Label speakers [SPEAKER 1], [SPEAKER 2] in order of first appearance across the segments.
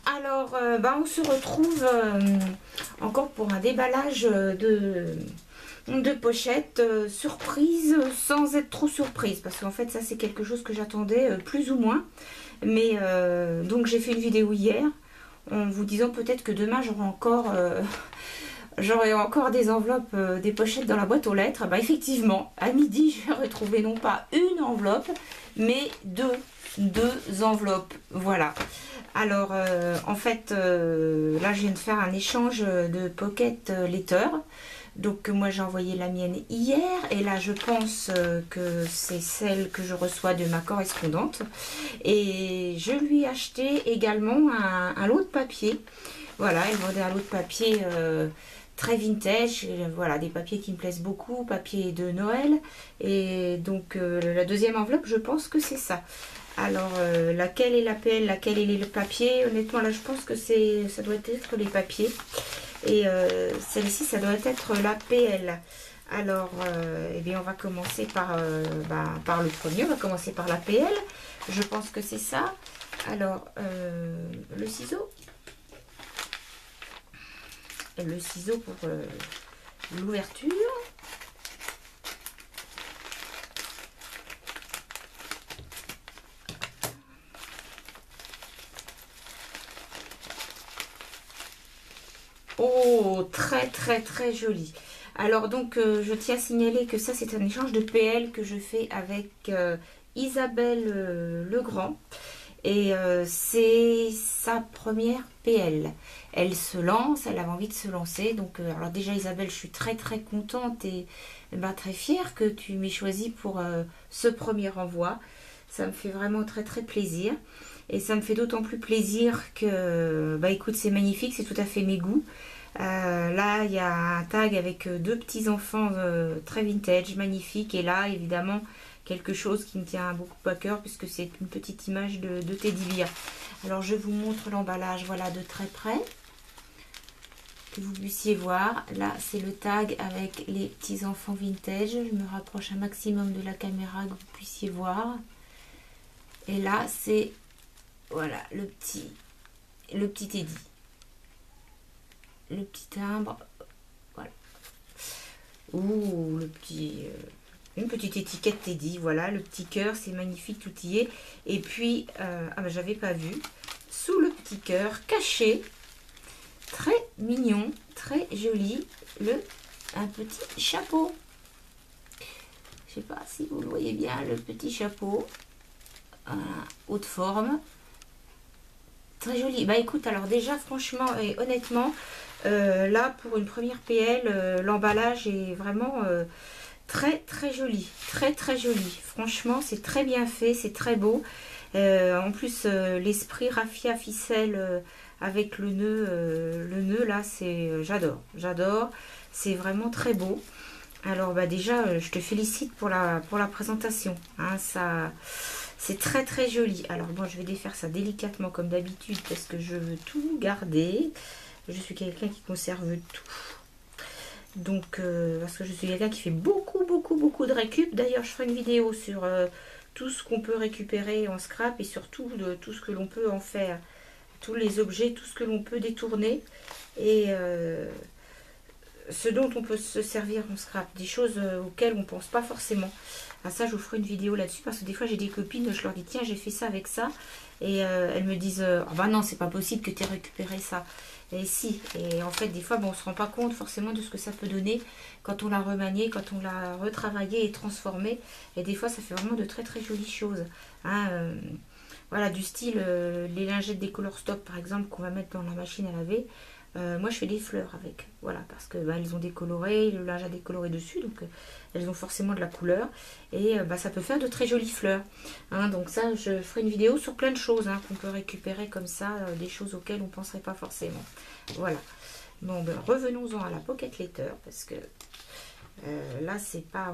[SPEAKER 1] Alors, on se retrouve encore pour un déballage de pochettes surprise sans être trop surprise. Parce qu'en fait, ça c'est quelque chose que j'attendais plus ou moins. Mais donc j'ai fait une vidéo hier en vous disant peut-être que demain j'aurai encore des enveloppes, des pochettes dans la boîte aux lettres. Bah effectivement, à midi, je vais retrouver non pas une enveloppe, mais deux enveloppes. Voilà. Alors, en fait, là, je viens de faire un échange de pocket letter. Donc, moi, j'ai envoyé la mienne hier. Et là, je pense que c'est celle que je reçois de ma correspondante. Et je lui ai acheté également un lot de papier. Voilà, elle vendait un lot de papier très vintage. Voilà, des papiers qui me plaisent beaucoup, papier de Noël. Et donc, la deuxième enveloppe, je pense que c'est ça. Alors, laquelle est la PL, laquelle est le papier? Honnêtement, là, je pense que ça doit être les papiers. Et celle-ci, ça doit être la PL. Alors, eh bien, on va commencer par le premier. On va commencer par la PL. Je pense que c'est ça. Alors, le ciseau. Le ciseau pour l'ouverture. Oh, très très très joli. Alors donc, je tiens à signaler que ça c'est un échange de PL que je fais avec Isabelle Legrand. Et c'est sa première PL. Elle se lance, elle avait envie de se lancer. Donc, alors déjà Isabelle, je suis très très contente et très fière que tu m'aies choisi pour ce premier envoi. Ça me fait vraiment très très plaisir. Et ça me fait d'autant plus plaisir que, écoute, c'est magnifique, c'est tout à fait mes goûts. Là, il y a un tag avec deux petits enfants très vintage, magnifique. Et là, évidemment, quelque chose qui me tient beaucoup à cœur puisque c'est une petite image de Teddy Bear. Alors, je vous montre l'emballage, voilà, de très près, que vous puissiez voir. Là, c'est le tag avec les petits enfants vintage. Je me rapproche un maximum de la caméra que vous puissiez voir. Et là, c'est, voilà, le petit Teddy. Le petit timbre, voilà. Ouh, une petite étiquette Teddy, voilà, le petit cœur, c'est magnifique, tout y est. Et puis, j'avais pas vu, sous le petit cœur, caché, très mignon, très joli, un petit chapeau. Je sais pas si vous le voyez bien, le petit chapeau, haute forme. Très joli. Bah écoute, alors déjà, franchement et honnêtement, là, pour une première PL, l'emballage est vraiment très très joli. Très très joli. Franchement, c'est très bien fait, c'est très beau. En plus, l'esprit raffia ficelle avec le nœud là, j'adore. J'adore. C'est vraiment très beau. Alors déjà, je te félicite pour la présentation. Hein, c'est très très joli. Alors bon, je vais défaire ça délicatement comme d'habitude parce que je veux tout garder. Je suis quelqu'un qui conserve tout. Donc, parce que je suis quelqu'un qui fait beaucoup de récup. D'ailleurs, je ferai une vidéo sur tout ce qu'on peut récupérer en scrap et surtout de tout ce que l'on peut en faire. Tous les objets, tout ce que l'on peut détourner. Et ce dont on peut se servir en scrap, des choses auxquelles on ne pense pas forcément. Ah, ça, je vous ferai une vidéo là-dessus parce que des fois j'ai des copines, je leur dis tiens, j'ai fait ça avec ça, et elles me disent oh, bah non, c'est pas possible que tu aies récupéré ça. Et si, et en fait, des fois, on se rend pas compte forcément de ce que ça peut donner quand on l'a remanié, quand on l'a retravaillé et transformé. Et des fois, ça fait vraiment de très très jolies choses. Hein, voilà, du style les lingettes des Color Stop par exemple qu'on va mettre dans la machine à laver. Moi je fais des fleurs avec, voilà, parce que elles ont décoloré, le linge a décoloré dessus, donc elles ont forcément de la couleur, et ça peut faire de très jolies fleurs. Hein, donc ça, je ferai une vidéo sur plein de choses qu'on peut récupérer comme ça, des choses auxquelles on ne penserait pas forcément. Voilà. Bon, revenons-en à la pocket letter, parce que là,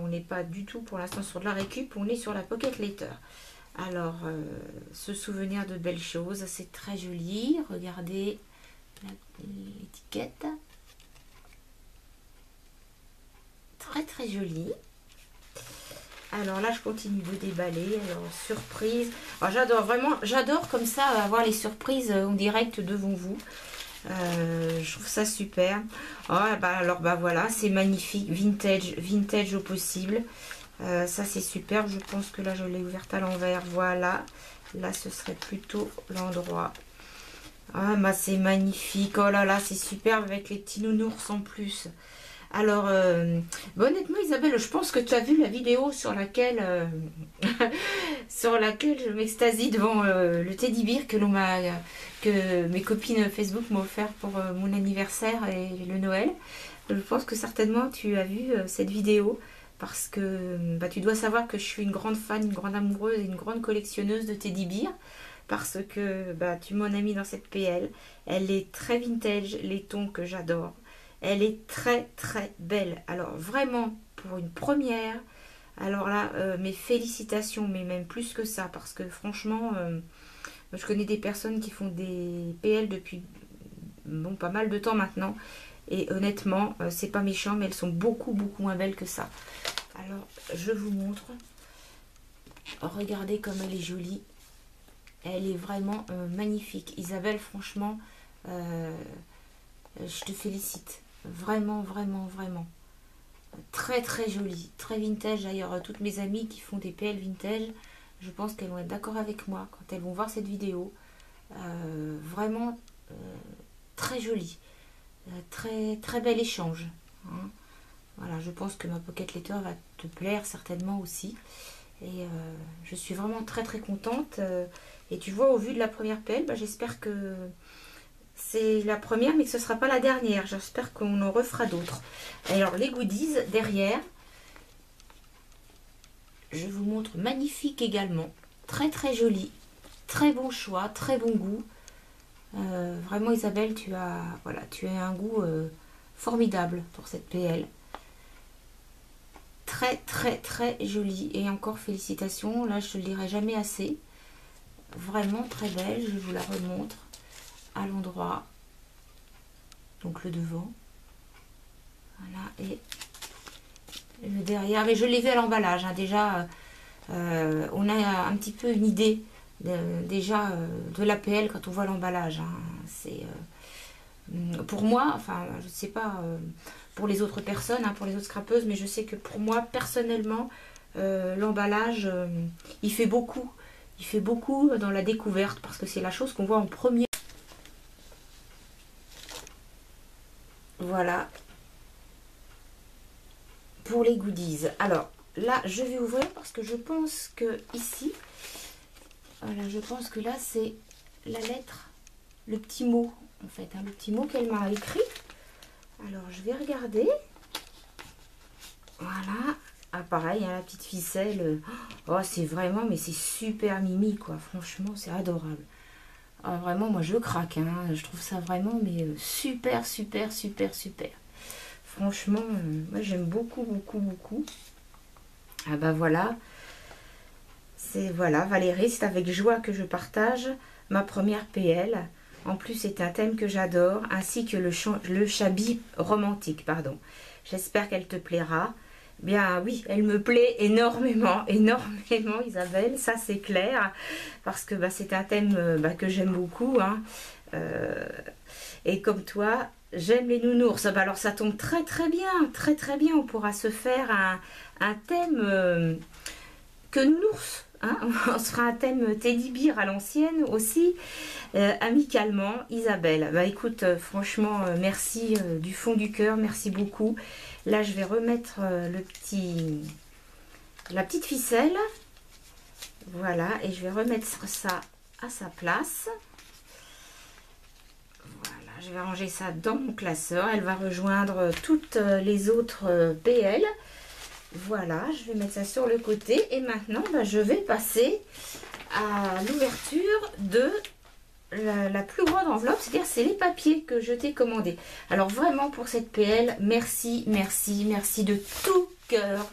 [SPEAKER 1] on n'est pas du tout pour l'instant sur de la récup, on est sur la pocket letter. Alors, se souvenir de belles choses, c'est très joli. Regardez l'étiquette, très très jolie. Alors là, je continue de déballer. Alors, surprise. Alors, j'adore vraiment, j'adore comme ça avoir les surprises en direct devant vous. Je trouve ça super. Ah, bah, alors, bah voilà, c'est magnifique. Vintage, vintage au possible. Ça, c'est super. Je pense que là, je l'ai ouverte à l'envers. Voilà. Là, ce serait plutôt l'endroit. Ah, bah, c'est magnifique. Oh là là, c'est superbe avec les petits nounours en plus. Alors, honnêtement, Isabelle, je pense que tu as vu la vidéo sur laquelle, sur laquelle je m'extasie devant le teddy bear que mes copines Facebook m'ont offert pour mon anniversaire et le Noël. Je pense que certainement tu as vu cette vidéo parce que bah, tu dois savoir que je suis une grande fan, une grande amoureuse et une grande collectionneuse de teddy bear parce que bah, tu m'en as mis dans cette PL. Elle est très vintage, les tons que j'adore. Elle est très très belle. Alors vraiment, pour une première, alors là, mes félicitations, mais même plus que ça, parce que franchement, je connais des personnes qui font des PL depuis bon, pas mal de temps maintenant. Et honnêtement, c'est pas méchant, mais elles sont beaucoup beaucoup moins belles que ça. Alors, je vous montre. Regardez comme elle est jolie. Elle est vraiment magnifique. Isabelle, franchement, je te félicite. Vraiment, vraiment, vraiment. Très, très jolie. Très vintage. D'ailleurs, toutes mes amies qui font des PL vintage, je pense qu'elles vont être d'accord avec moi quand elles vont voir cette vidéo. Vraiment très jolie. Très, très bel échange. Hein. Voilà, je pense que ma pocket letter va te plaire certainement aussi. Et je suis vraiment très, très contente. Et tu vois, au vu de la première PL, bah, j'espère que c'est la première, mais que ce ne sera pas la dernière. J'espère qu'on en refera d'autres. Alors, les goodies, derrière, je vous montre magnifique également. Très, très joli. Très bon choix, très bon goût. Vraiment, Isabelle, tu as un goût formidable pour cette PL. Très, très, très joli. Et encore, félicitations. Là, je ne le dirai jamais assez. Vraiment très belle. Je vous la remontre à l'endroit, donc le devant, voilà, et le derrière, mais je l'ai vu à l'emballage, hein. Déjà on a un petit peu une idée déjà de l'APL quand on voit l'emballage, hein. C'est pour moi, enfin je sais pas pour les autres personnes, hein, pour les autres scrapeuses, mais je sais que pour moi personnellement l'emballage il fait beaucoup dans la découverte parce que c'est la chose qu'on voit en premier. Voilà pour les goodies. Alors là, je vais ouvrir parce que je pense que ici, voilà, je pense que là c'est la lettre, le petit mot en fait, hein, le petit mot qu'elle m'a écrit. Alors je vais regarder. Voilà. Ah pareil, hein, la petite ficelle. Oh c'est vraiment, mais c'est super mimi quoi. Franchement, c'est adorable. Ah, vraiment, moi je craque. Hein. Je trouve ça vraiment, mais super, super, super, super. Franchement, moi j'aime beaucoup, beaucoup, beaucoup. Ah bah voilà. C'est voilà, Valérie, c'est avec joie que je partage ma première PL. En plus, c'est un thème que j'adore, ainsi que le chablis romantique, pardon. J'espère qu'elle te plaira. Bien oui, elle me plaît énormément, énormément Isabelle, ça c'est clair, parce que bah, c'est un thème que j'aime beaucoup. Hein. Et comme toi, j'aime les nounours. Bah, alors ça tombe très très bien, très très bien. On pourra se faire un thème que nounours. Hein. On se fera un thème teddy bear à l'ancienne aussi, amicalement. Isabelle, bah écoute, franchement, merci du fond du cœur, merci beaucoup. Là, je vais remettre la petite ficelle. Voilà, et je vais remettre ça à sa place. Voilà, je vais ranger ça dans mon classeur. Elle va rejoindre toutes les autres PL. Voilà, je vais mettre ça sur le côté. Et maintenant, bah, je vais passer à l'ouverture de la plus grande enveloppe, c'est-à-dire c'est les papiers que je t'ai commandés. Alors vraiment pour cette PL, merci, merci, merci de tout cœur.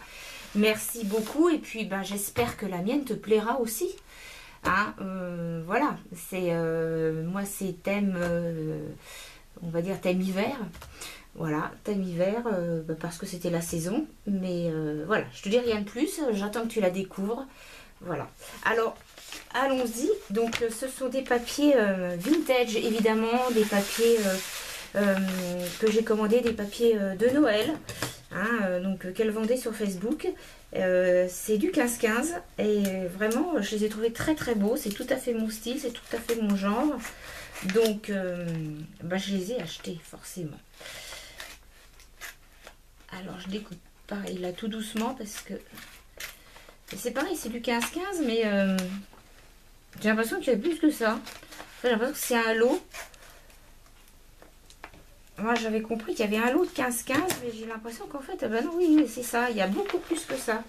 [SPEAKER 1] Merci beaucoup et puis bah, j'espère que la mienne te plaira aussi. Hein, voilà, c'est moi c'est thème, on va dire thème hiver. Voilà, thème hiver, parce que c'était la saison. Mais voilà, je te dis rien de plus, j'attends que tu la découvres. Voilà. Alors, allons-y. Donc, ce sont des papiers vintage, évidemment, des papiers que j'ai commandés, des papiers de Noël, hein, donc qu'elle vendait sur Facebook. C'est du 15-15 et vraiment, je les ai trouvés très très beaux. C'est tout à fait mon style, c'est tout à fait mon genre. Donc, je les ai achetés, forcément. Alors, je découpe pareil là tout doucement parce que c'est pareil, c'est du 15-15, mais j'ai l'impression qu'il y a plus que ça. Enfin, j'ai l'impression que c'est un lot. Moi, j'avais compris qu'il y avait un lot de 15-15, mais j'ai l'impression qu'en fait, ben non, oui, c'est ça. Il y a beaucoup plus que ça.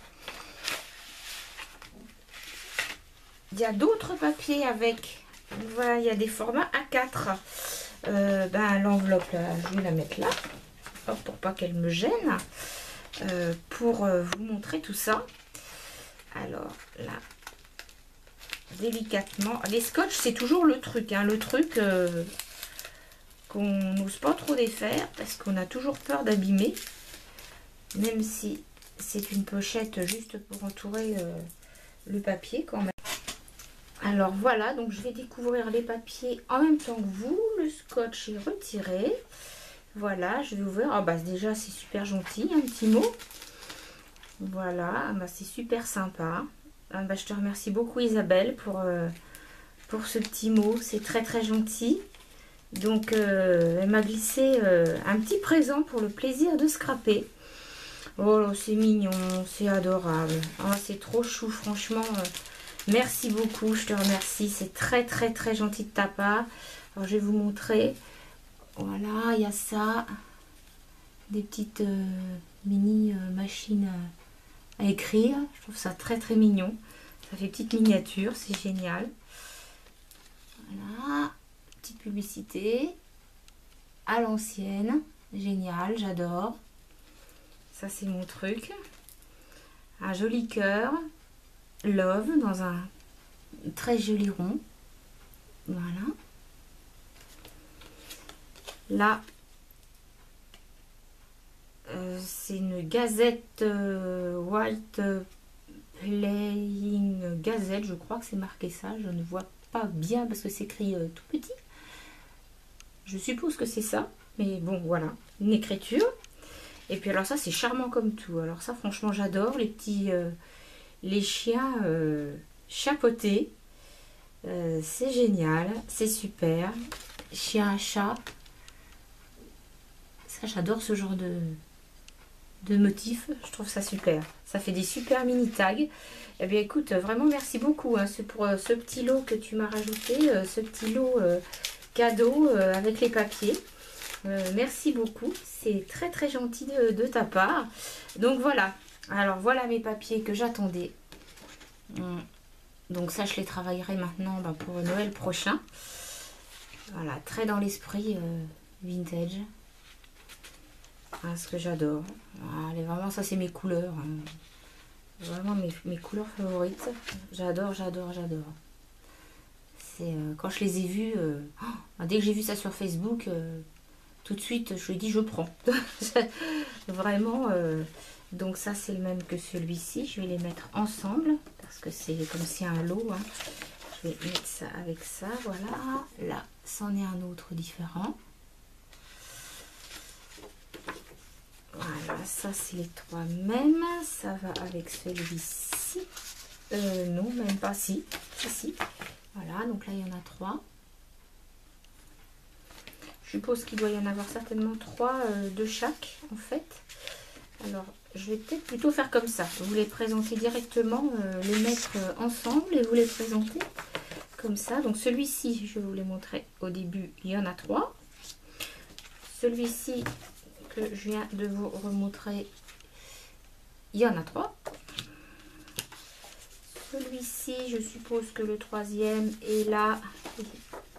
[SPEAKER 1] Il y a d'autres papiers avec. Voilà, il y a des formats A4. L'enveloppe, là, je vais la mettre là. Hop, pour pas qu'elle me gêne. Pour vous montrer tout ça. Alors, là, délicatement. Les scotch, c'est toujours le truc. Hein, le truc qu'on n'ose pas trop défaire parce qu'on a toujours peur d'abîmer. Même si c'est une pochette juste pour entourer le papier quand même. Alors voilà, donc je vais découvrir les papiers en même temps que vous. Le scotch est retiré. Voilà, je vais ouvrir. Ah bah déjà c'est super gentil, un petit mot. Voilà, c'est super sympa. Je te remercie beaucoup Isabelle pour ce petit mot. C'est très très gentil. Donc elle m'a glissé un petit présent pour le plaisir de scraper. Oh c'est mignon, c'est adorable. Oh, c'est trop chou franchement. Merci beaucoup, je te remercie. C'est très très très gentil de ta part. Alors je vais vous montrer. Voilà, il y a ça. Des petites mini machines à écrire. Je trouve ça très très mignon. Ça fait petite miniature, c'est génial. Voilà, petite publicité. À l'ancienne. Génial, j'adore. Ça c'est mon truc. Un joli cœur. Love dans un très joli rond. Voilà. Là, c'est une gazette White Playing Gazette. Je crois que c'est marqué ça. Je ne vois pas bien parce que c'est écrit tout petit. Je suppose que c'est ça. Mais bon, voilà. Une écriture. Et puis alors ça, c'est charmant comme tout. Alors ça, franchement, j'adore. Les petits... les chiens chapeautés. C'est génial. C'est super. Chien à chat. Ça, j'adore ce genre de motif. Je trouve ça super. Ça fait des super mini tags. Eh bien, écoute, vraiment, merci beaucoup. Hein, c'est pour ce petit lot que tu m'as rajouté. Ce petit lot cadeau avec les papiers. Merci beaucoup. C'est très, très gentil de ta part. Donc, voilà. Alors, voilà mes papiers que j'attendais. Donc, ça, je les travaillerai maintenant pour Noël prochain. Voilà, très dans l'esprit vintage. Ce que j'adore. Allez, vraiment, ça, c'est mes couleurs. Hein. Vraiment mes couleurs favorites. J'adore, j'adore, j'adore. C'est quand je les ai vus, dès que j'ai vu ça sur Facebook, tout de suite, je lui ai dit, je prends. Vraiment. Donc ça, c'est le même que celui-ci. Je vais les mettre ensemble parce que c'est comme si un lot. Hein. Je vais mettre ça avec ça. Voilà. Là, c'en est un autre différent. Voilà, ça c'est les trois mêmes. Ça va avec celui-ci. Non, même pas. Si. Si. Voilà, donc là il y en a trois. Je suppose qu'il doit y en avoir certainement trois de chaque en fait. Alors, je vais peut-être plutôt faire comme ça. Vous les présenter directement, les mettre ensemble et vous les présenter comme ça. Donc celui-ci, je vais vous les montrer au début. Il y en a trois. Celui-ci que je viens de vous remontrer, il y en a trois. Celui-ci, je suppose que le troisième est là.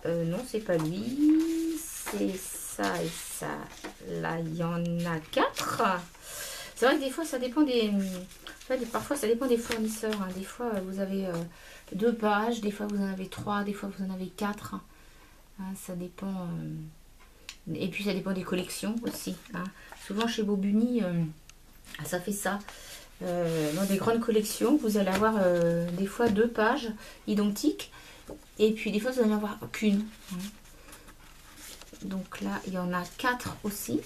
[SPEAKER 1] Non, c'est pas lui. C'est ça et ça. Là, il y en a quatre. C'est vrai que des fois, ça dépend des... Parfois, ça dépend des fournisseurs. Hein. Des fois, vous avez 2 pages. Des fois, vous en avez 3. Des fois, vous en avez 4. Hein, ça dépend Et puis ça dépend des collections aussi. Hein. Souvent chez Bobuni, ça fait ça. Dans des grandes collections, vous allez avoir des fois 2 pages identiques. Et puis des fois, vous allez en avoir qu'une. Hein. Donc là, il y en a 4 aussi.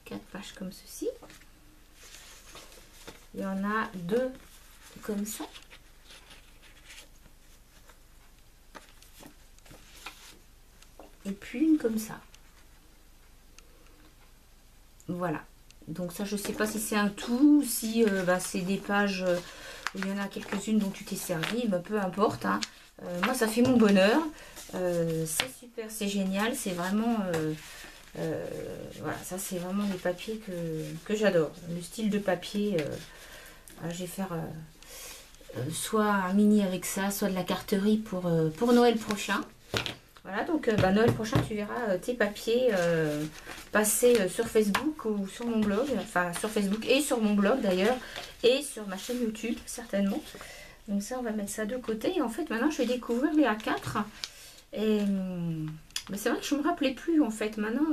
[SPEAKER 1] 4 pages comme ceci. Il y en a 2 comme ça. Et puis une comme ça. Voilà. Donc ça, je sais pas si c'est un tout, si c'est des pages où il y en a quelques-unes dont tu t'es servi, mais peu importe. Hein. Moi, ça fait mon bonheur. C'est super, c'est génial. C'est vraiment... voilà, ça c'est vraiment des papiers que j'adore. Le style de papier, je vais faire soit un mini avec ça, soit de la carterie pour Noël prochain. Voilà, donc Noël prochain, tu verras tes papiers passer sur Facebook ou sur mon blog, enfin sur Facebook et sur mon blog d'ailleurs, et sur ma chaîne YouTube certainement. Donc ça, on va mettre ça de côté. Et en fait, maintenant, je vais découvrir les A4. Et c'est vrai que je ne me rappelais plus en fait. Maintenant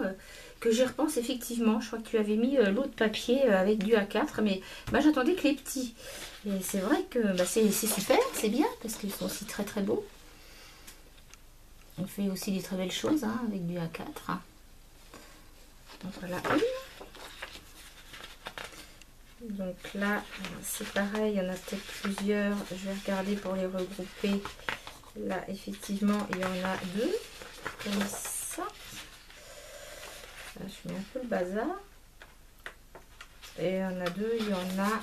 [SPEAKER 1] que j'y repense, effectivement, je crois que tu avais mis l'autre papier avec du A4, mais j'attendais que les petits. Et c'est vrai que c'est super, c'est bien, parce qu'ils sont aussi très très beaux. On fait aussi des très belles choses hein, avec du A4. Donc voilà une. Donc là, c'est pareil, il y en a peut-être plusieurs. Je vais regarder pour les regrouper. Là, effectivement, il y en a 2. Comme ça. Là, je mets un peu le bazar. Et il y en a 2, il y en a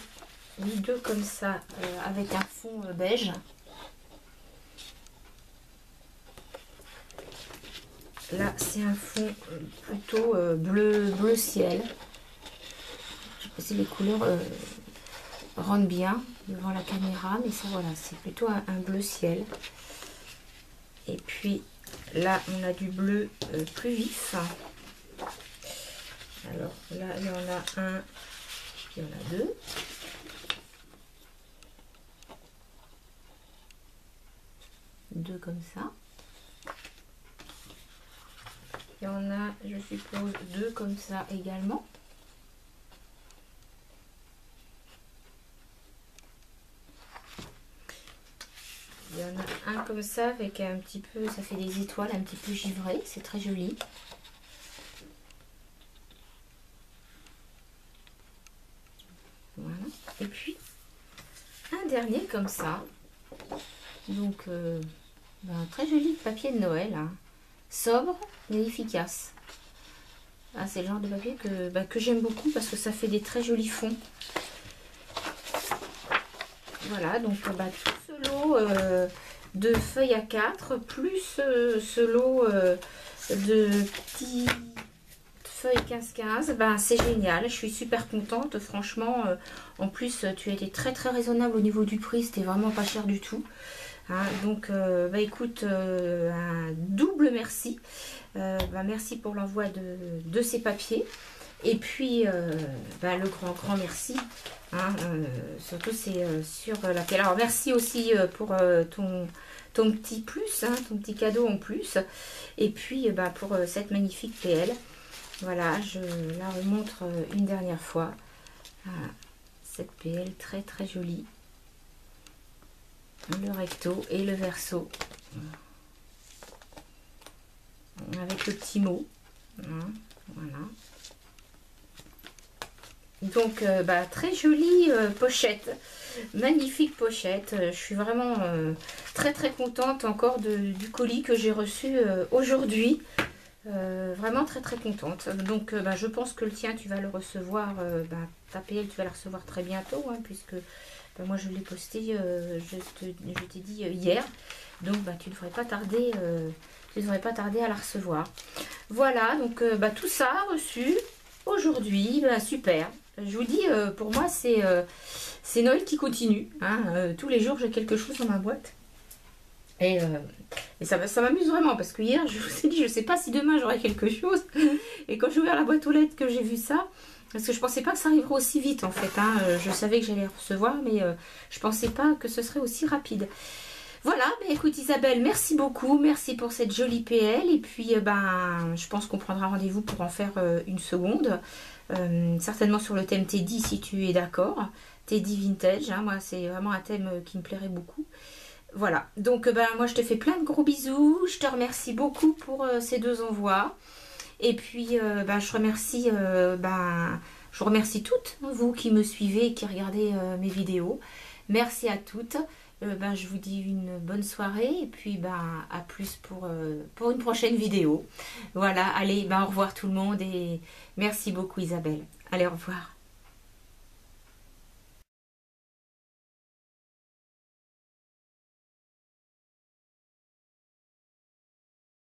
[SPEAKER 1] 2 comme ça, avec un fond beige. Là, c'est un fond plutôt bleu ciel. Je sais pas si les couleurs rendent bien devant la caméra, mais ça, voilà, c'est plutôt un bleu ciel. Et puis, là, on a du bleu plus vif. Alors, là, il y en a un, il y en a 2. Deux comme ça. Il y en a, je suppose, 2 comme ça également. Il y en a un comme ça avec un petit peu, ça fait des étoiles un petit peu givrées, c'est très joli. Voilà. Et puis un dernier comme ça. Donc très joli papier de Noël. Hein. Sobre mais efficace. Ah, c'est le genre de papier que j'aime beaucoup parce que ça fait des très jolis fonds. Voilà, donc tout ce lot de feuilles A4 plus ce lot de petits feuilles 15-15, c'est génial, je suis super contente, franchement. En plus, tu as été très très raisonnable au niveau du prix, c'était vraiment pas cher du tout. Hein, donc, écoute, un double merci. Merci pour l'envoi de ces papiers. Et puis, le grand merci. Hein, surtout, c'est sur laquelle. Alors, merci aussi pour ton petit plus, hein, ton petit cadeau en plus. Et puis, pour cette magnifique PL. Voilà, je la remontre une dernière fois. Voilà, cette PL très très jolie. Le recto et le verso. Avec le petit mot. Voilà. Donc, très jolie pochette. Magnifique pochette. Je suis vraiment très très contente encore du colis que j'ai reçu aujourd'hui. Vraiment très très contente. Donc, je pense que le tien, tu vas le recevoir. Ta PL, tu vas la recevoir très bientôt, hein, puisque moi je l'ai posté, je t'ai dit hier. Donc, tu ne devrais pas tarder. Tu ne devrais pas tarder à la recevoir. Voilà, donc tout ça reçu aujourd'hui. Super. Je vous dis, pour moi, c'est Noël qui continue. Hein. Tous les jours, j'ai quelque chose dans ma boîte. Et ça m'amuse vraiment parce que hier, je vous ai dit, je ne sais pas si demain j'aurai quelque chose. Et quand j'ai ouvert la boîte aux lettres, que j'ai vu ça, parce que je ne pensais pas que ça arriverait aussi vite en fait. Hein. Je savais que j'allais recevoir, mais je ne pensais pas que ce serait aussi rapide. Voilà, bah, écoute Isabelle, merci beaucoup, merci pour cette jolie PL. Et puis ben, je pense qu'on prendra rendez-vous pour en faire une seconde. Certainement sur le thème Teddy si tu es d'accord. Teddy vintage, hein, moi c'est vraiment un thème qui me plairait beaucoup. Voilà, donc ben, moi je te fais plein de gros bisous, je te remercie beaucoup pour ces 2 envois. Et puis ben, je remercie toutes vous qui me suivez et qui regardez mes vidéos. Merci à toutes. Ben, je vous dis une bonne soirée et puis ben, à plus pour une prochaine vidéo. Voilà, allez, ben, au revoir tout le monde et merci beaucoup Isabelle. Allez, au revoir.